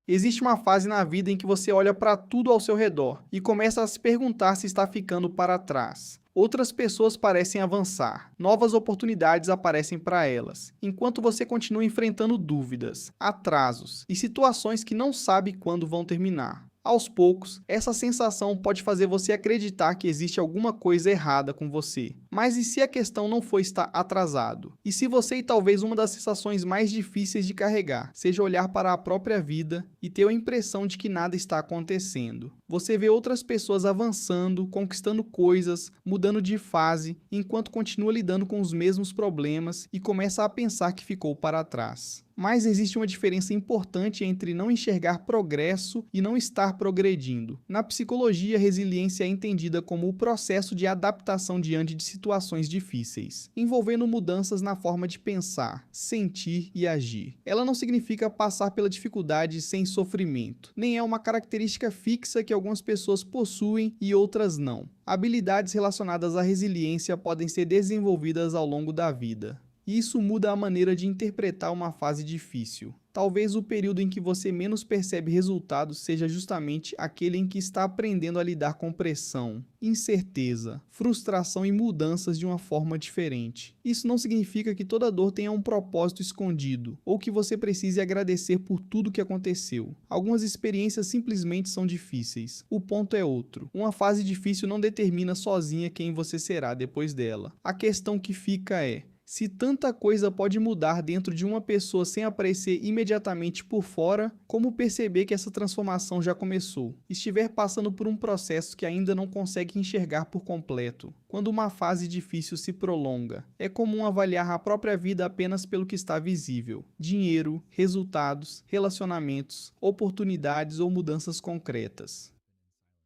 Existe uma fase na vida em que você olha para tudo ao seu redor e começa a se perguntar se está ficando para trás. Outras pessoas parecem avançar, novas oportunidades aparecem para elas, enquanto você continua enfrentando dúvidas, atrasos e situações que não sabe quando vão terminar. Aos poucos, essa sensação pode fazer você acreditar que existe alguma coisa errada com você. Mas e se a questão não foi estar atrasado? E se você e talvez uma das sensações mais difíceis de carregar seja olhar para a própria vida e ter a impressão de que nada está acontecendo? Você vê outras pessoas avançando, conquistando coisas, mudando de fase, enquanto continua lidando com os mesmos problemas e começa a pensar que ficou para trás. Mas existe uma diferença importante entre não enxergar progresso e não estar progredindo. Na psicologia, a resiliência é entendida como o processo de adaptação diante de situações difíceis, envolvendo mudanças na forma de pensar, sentir e agir. Ela não significa passar pela dificuldade sem sofrimento, nem é uma característica fixa que algumas pessoas possuem e outras não. Habilidades relacionadas à resiliência podem ser desenvolvidas ao longo da vida. E isso muda a maneira de interpretar uma fase difícil. Talvez o período em que você menos percebe resultados seja justamente aquele em que está aprendendo a lidar com pressão, incerteza, frustração e mudanças de uma forma diferente. Isso não significa que toda dor tenha um propósito escondido, ou que você precise agradecer por tudo que aconteceu. Algumas experiências simplesmente são difíceis. O ponto é outro. Uma fase difícil não determina sozinha quem você será depois dela. A questão que fica é: se tanta coisa pode mudar dentro de uma pessoa sem aparecer imediatamente por fora, como perceber que essa transformação já começou? Estiver passando por um processo que ainda não consegue enxergar por completo. Quando uma fase difícil se prolonga, é comum avaliar a própria vida apenas pelo que está visível: dinheiro, resultados, relacionamentos, oportunidades ou mudanças concretas.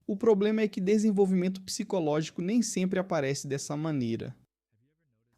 O problema é que desenvolvimento psicológico nem sempre aparece dessa maneira.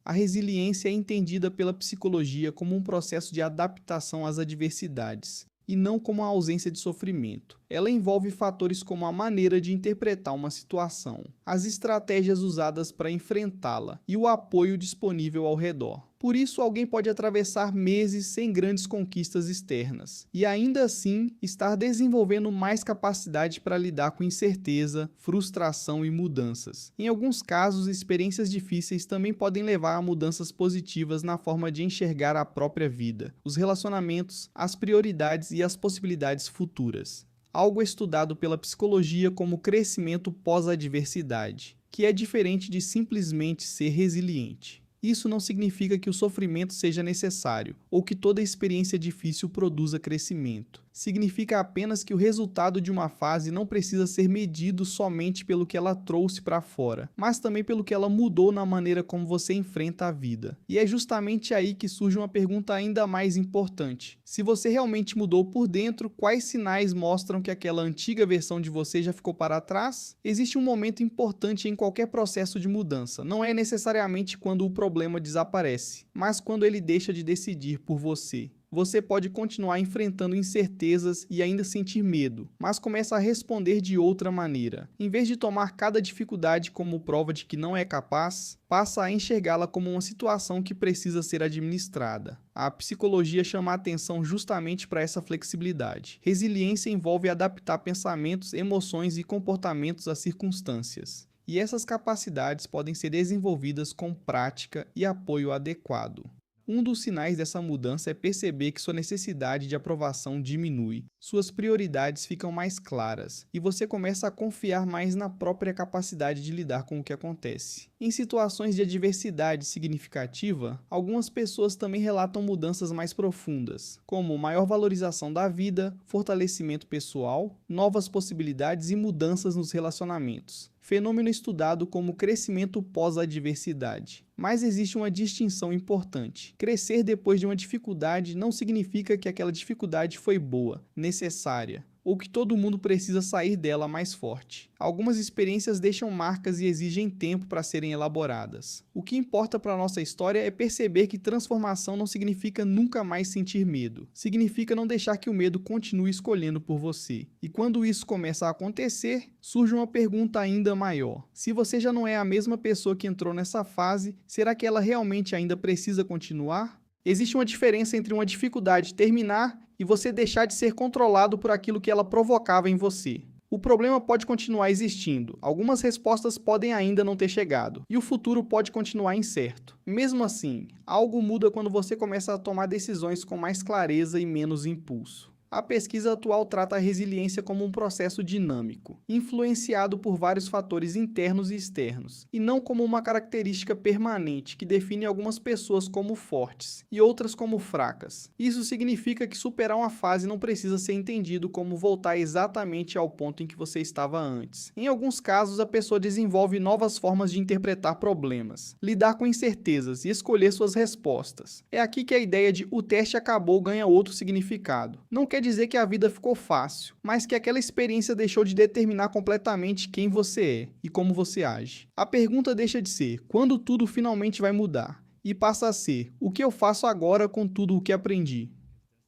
A resiliência é entendida pela psicologia como um processo de adaptação às adversidades, e não como a ausência de sofrimento. Ela envolve fatores como a maneira de interpretar uma situação, as estratégias usadas para enfrentá-la e o apoio disponível ao redor. Por isso, alguém pode atravessar meses sem grandes conquistas externas e ainda assim estar desenvolvendo mais capacidade para lidar com incerteza, frustração e mudanças. Em alguns casos, experiências difíceis também podem levar a mudanças positivas na forma de enxergar a própria vida, os relacionamentos, as prioridades e as possibilidades futuras. Algo estudado pela psicologia como crescimento pós-adversidade, que é diferente de simplesmente ser resiliente. Isso não significa que o sofrimento seja necessário, ou que toda experiência difícil produza crescimento. Significa apenas que o resultado de uma fase não precisa ser medido somente pelo que ela trouxe para fora, mas também pelo que ela mudou na maneira como você enfrenta a vida. E é justamente aí que surge uma pergunta ainda mais importante. Se você realmente mudou por dentro, quais sinais mostram que aquela antiga versão de você já ficou para trás? Existe um momento importante em qualquer processo de mudança. Não é necessariamente quando o problema desaparece, mas quando ele deixa de decidir por você. Você pode continuar enfrentando incertezas e ainda sentir medo, mas começa a responder de outra maneira. Em vez de tomar cada dificuldade como prova de que não é capaz, passa a enxergá-la como uma situação que precisa ser administrada. A psicologia chama a atenção justamente para essa flexibilidade. Resiliência envolve adaptar pensamentos, emoções e comportamentos às circunstâncias. E essas capacidades podem ser desenvolvidas com prática e apoio adequado. Um dos sinais dessa mudança é perceber que sua necessidade de aprovação diminui, suas prioridades ficam mais claras e você começa a confiar mais na própria capacidade de lidar com o que acontece. Em situações de adversidade significativa, algumas pessoas também relatam mudanças mais profundas, como maior valorização da vida, fortalecimento pessoal, novas possibilidades e mudanças nos relacionamentos. Fenômeno estudado como crescimento pós-adversidade. Mas existe uma distinção importante. Crescer depois de uma dificuldade não significa que aquela dificuldade foi boa, necessária, ou que todo mundo precisa sair dela mais forte. Algumas experiências deixam marcas e exigem tempo para serem elaboradas. O que importa para a nossa história é perceber que transformação não significa nunca mais sentir medo. Significa não deixar que o medo continue escolhendo por você. E quando isso começa a acontecer, surge uma pergunta ainda maior. Se você já não é a mesma pessoa que entrou nessa fase, será que ela realmente ainda precisa continuar? Existe uma diferença entre uma dificuldade terminar e você deixar de ser controlado por aquilo que ela provocava em você. O problema pode continuar existindo, algumas respostas podem ainda não ter chegado, e o futuro pode continuar incerto. Mesmo assim, algo muda quando você começa a tomar decisões com mais clareza e menos impulso. A pesquisa atual trata a resiliência como um processo dinâmico, influenciado por vários fatores internos e externos, e não como uma característica permanente que define algumas pessoas como fortes e outras como fracas. Isso significa que superar uma fase não precisa ser entendido como voltar exatamente ao ponto em que você estava antes. Em alguns casos, a pessoa desenvolve novas formas de interpretar problemas, lidar com incertezas e escolher suas respostas. É aqui que a ideia de "o teste acabou" ganha outro significado. Não quer dizer que a vida ficou fácil, mas que aquela experiência deixou de determinar completamente quem você é e como você age. A pergunta deixa de ser "quando tudo finalmente vai mudar?" e passa a ser "o que eu faço agora com tudo o que aprendi?"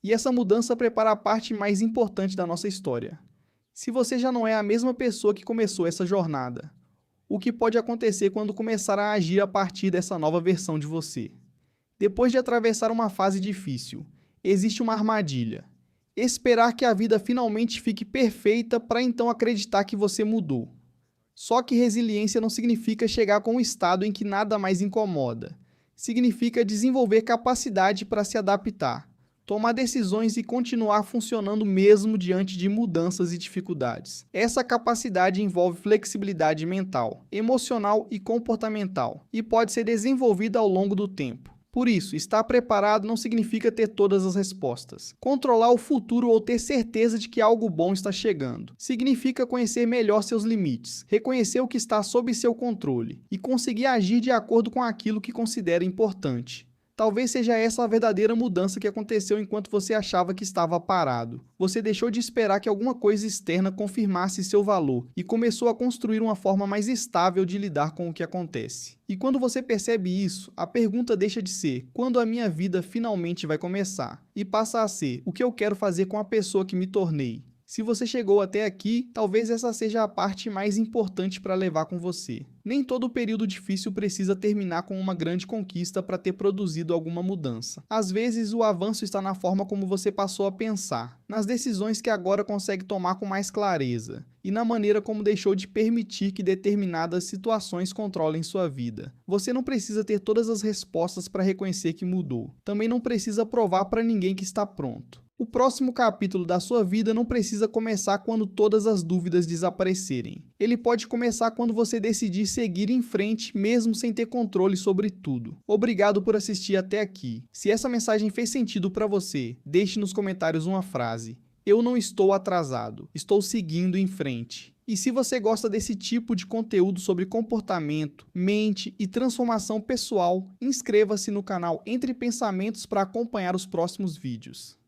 E essa mudança prepara a parte mais importante da nossa história. Se você já não é a mesma pessoa que começou essa jornada, o que pode acontecer quando começar a agir a partir dessa nova versão de você? Depois de atravessar uma fase difícil, existe uma armadilha. Esperar que a vida finalmente fique perfeita para então acreditar que você mudou. Só que resiliência não significa chegar com um estado em que nada mais incomoda. Significa desenvolver capacidade para se adaptar, tomar decisões e continuar funcionando mesmo diante de mudanças e dificuldades. Essa capacidade envolve flexibilidade mental, emocional e comportamental, e pode ser desenvolvida ao longo do tempo. Por isso, estar preparado não significa ter todas as respostas. Controlar o futuro ou ter certeza de que algo bom está chegando. Significa conhecer melhor seus limites, reconhecer o que está sob seu controle e conseguir agir de acordo com aquilo que considera importante. Talvez seja essa a verdadeira mudança que aconteceu enquanto você achava que estava parado. Você deixou de esperar que alguma coisa externa confirmasse seu valor e começou a construir uma forma mais estável de lidar com o que acontece. E quando você percebe isso, a pergunta deixa de ser "quando a minha vida finalmente vai começar?" e passa a ser "o que eu quero fazer com a pessoa que me tornei?" Se você chegou até aqui, talvez essa seja a parte mais importante para levar com você. Nem todo período difícil precisa terminar com uma grande conquista para ter produzido alguma mudança. Às vezes, o avanço está na forma como você passou a pensar, nas decisões que agora consegue tomar com mais clareza, e na maneira como deixou de permitir que determinadas situações controlem sua vida. Você não precisa ter todas as respostas para reconhecer que mudou. Também não precisa provar para ninguém que está pronto. O próximo capítulo da sua vida não precisa começar quando todas as dúvidas desaparecerem. Ele pode começar quando você decidir seguir em frente, mesmo sem ter controle sobre tudo. Obrigado por assistir até aqui. Se essa mensagem fez sentido para você, deixe nos comentários uma frase: "Eu não estou atrasado, estou seguindo em frente." E se você gosta desse tipo de conteúdo sobre comportamento, mente e transformação pessoal, inscreva-se no canal Entre Pensamentos para acompanhar os próximos vídeos.